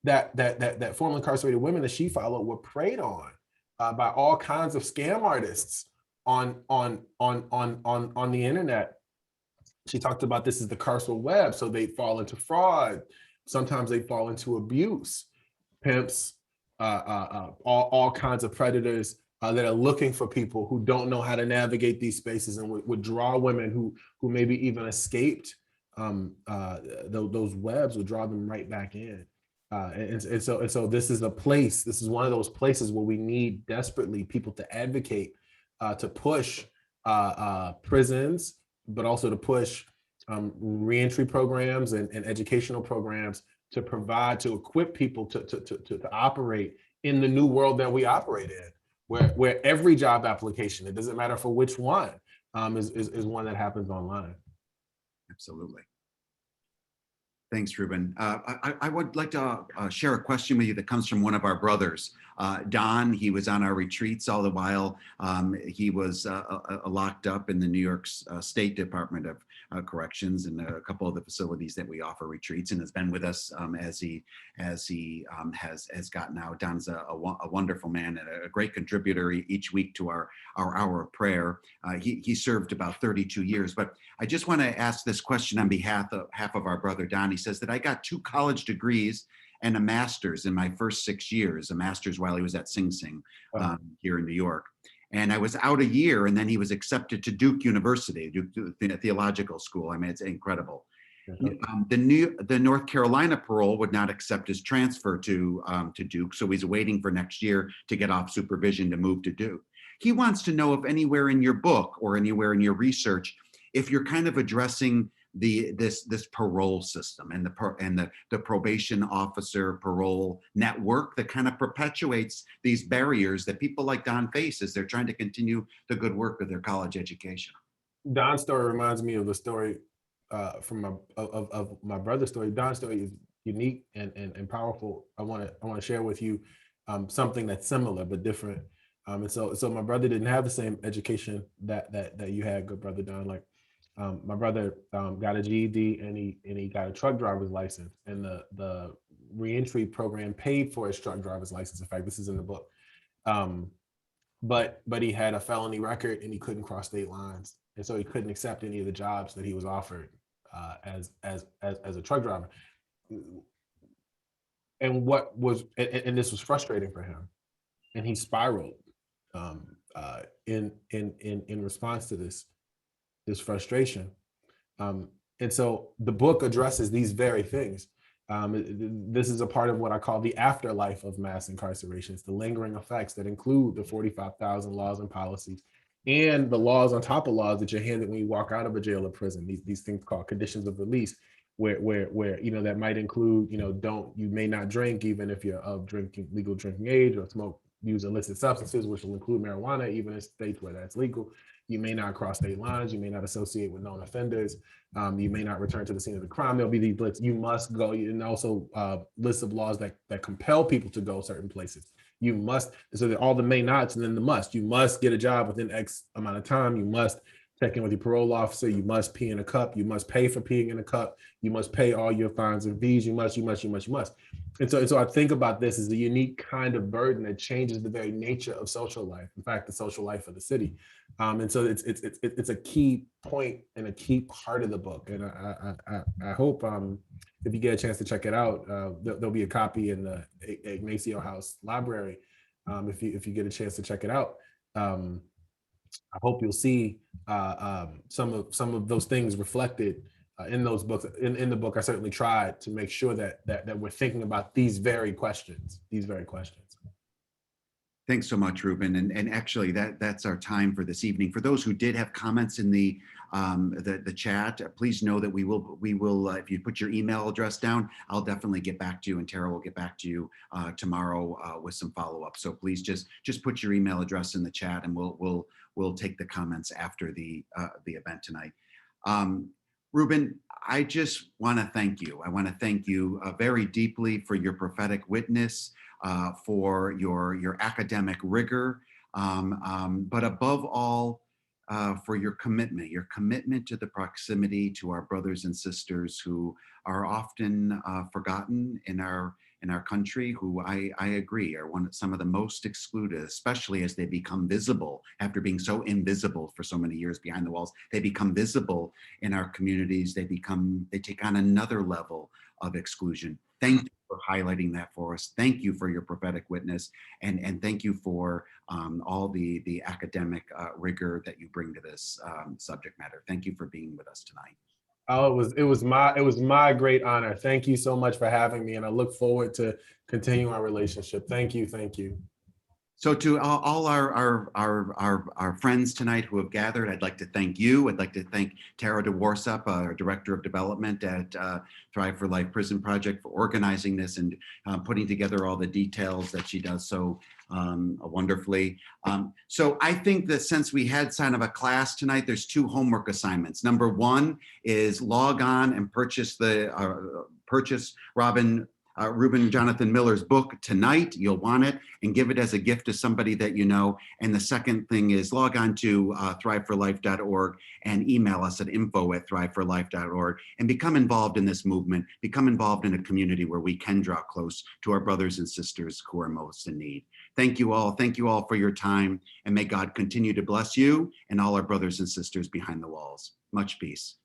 That formerly incarcerated women that she followed were preyed on by all kinds of scam artists on the internet. She talked about this is the carceral web, so they fall into fraud. Sometimes they fall into abuse, pimps, all kinds of predators that are looking for people who don't know how to navigate these spaces, and would draw women who maybe even escaped those webs, would draw them right back in. And so this is a place. This is one of those places where we need desperately people to advocate, to push prisons, but also to push reentry programs and educational programs to provide, to equip people to operate in the new world that we operate in, where every job application, it doesn't matter for which one, is one that happens online. Absolutely. Thanks, Reuben. I would like to share a question with you that comes from one of our brothers, Don. He was on our retreats all the while. He was locked up in the New York State Department of Corrections and a couple of the facilities that we offer retreats, and has been with us as he has gotten out. Don's a wonderful man and a great contributor each week to our hour of prayer. He served about 32 years, but I just want to ask this question on behalf of our brother Don. He says that I got 2 college degrees and a master's in my first 6 years, a master's while he was at Sing Sing here in New York. And I was out a year, and then he was accepted to Duke University, Duke Theological School. I mean, it's incredible. The North Carolina parole would not accept his transfer to Duke, so he's waiting for next year to get off supervision to move to Duke. He wants to know if anywhere in your book or anywhere in your research, if you're kind of addressing this parole system and the probation officer parole network that kind of perpetuates these barriers that people like Don face as they're trying to continue the good work of their college education. Don's story reminds me of the story from my brother's story. Don's story is unique and powerful. I want to share with you something that's similar but different. And so my brother didn't have the same education that you had, good brother Don. Like, my brother got a GED and he got a truck driver's license, and the reentry program paid for his truck driver's license. In fact, this is in the book. But he had a felony record and he couldn't cross state lines, and so he couldn't accept any of the jobs that he was offered as a truck driver. And this was frustrating for him, and he spiraled in response to this frustration. And so the book addresses these very things. This is a part of what I call the afterlife of mass incarceration. It's the lingering effects that include the 45,000 laws and policies, and the laws on top of laws that you're handed when you walk out of a jail or prison. These things called conditions of release, where that might include, you may not drink even if you're of legal drinking age, or use illicit substances, which will include marijuana, even in states where that's legal. You may not cross state lines. You may not associate with known offenders. You may not return to the scene of the crime. There'll be these lists. You must go, and also lists of laws that compel people to go certain places. You must, so that all the may nots and then the must. You must get a job within X amount of time. You must check in with your parole officer. You must pee in a cup. You must pay for peeing in a cup. You must pay all your fines and fees. You must. And so I think about this as a unique kind of burden that changes the very nature of social life. In fact, the social life of the city. And so it's a key point and a key part of the book. And I hope if you get a chance to check it out, there'll be a copy in the Ignacio House Library. If you get a chance to check it out, I hope you'll see some of those things reflected in those books. In the book, I certainly tried to make sure that we're thinking about these very questions. Thanks so much, Reuben. And actually, that's our time for this evening. For those who did have comments in the chat, please know that we will if you put your email address down, I'll definitely get back to you, and Tara will get back to you tomorrow with some follow-up. So please just put your email address in the chat, and we'll take the comments after the event tonight. Reuben, I just want to thank you. I want to thank you very deeply for your prophetic witness, for your academic rigor, but above all, for your commitment to the proximity to our brothers and sisters who are often forgotten in our country, who I agree are some of the most excluded, especially as they become visible after being so invisible for so many years behind the walls. They become visible in our communities. They take on another level of exclusion. Thank you for highlighting that for us. Thank you for your prophetic witness, and thank you for all the academic rigor that you bring to this subject matter. Thank you for being with us tonight. Oh, it was my great honor. Thank you so much for having me, and I look forward to continuing our relationship. Thank you, thank you. So to all our friends tonight who have gathered, I'd like to thank you. I'd like to thank Tara DeWarsop, our Director of Development at Thrive for Life Prison Project, for organizing this and putting together all the details that she does so wonderfully. So I think that since we had kind of a class tonight, there's two homework assignments. Number one is log on and purchase Reuben Jonathan Miller's book tonight. You'll want it, and give it as a gift to somebody that you know. And the second thing is log on to thriveforlife.org and email us at info@thriveforlife.org and become involved in this movement, become involved in a community where we can draw close to our brothers and sisters who are most in need. Thank you all. Thank you all for your time, and may God continue to bless you and all our brothers and sisters behind the walls. Much peace.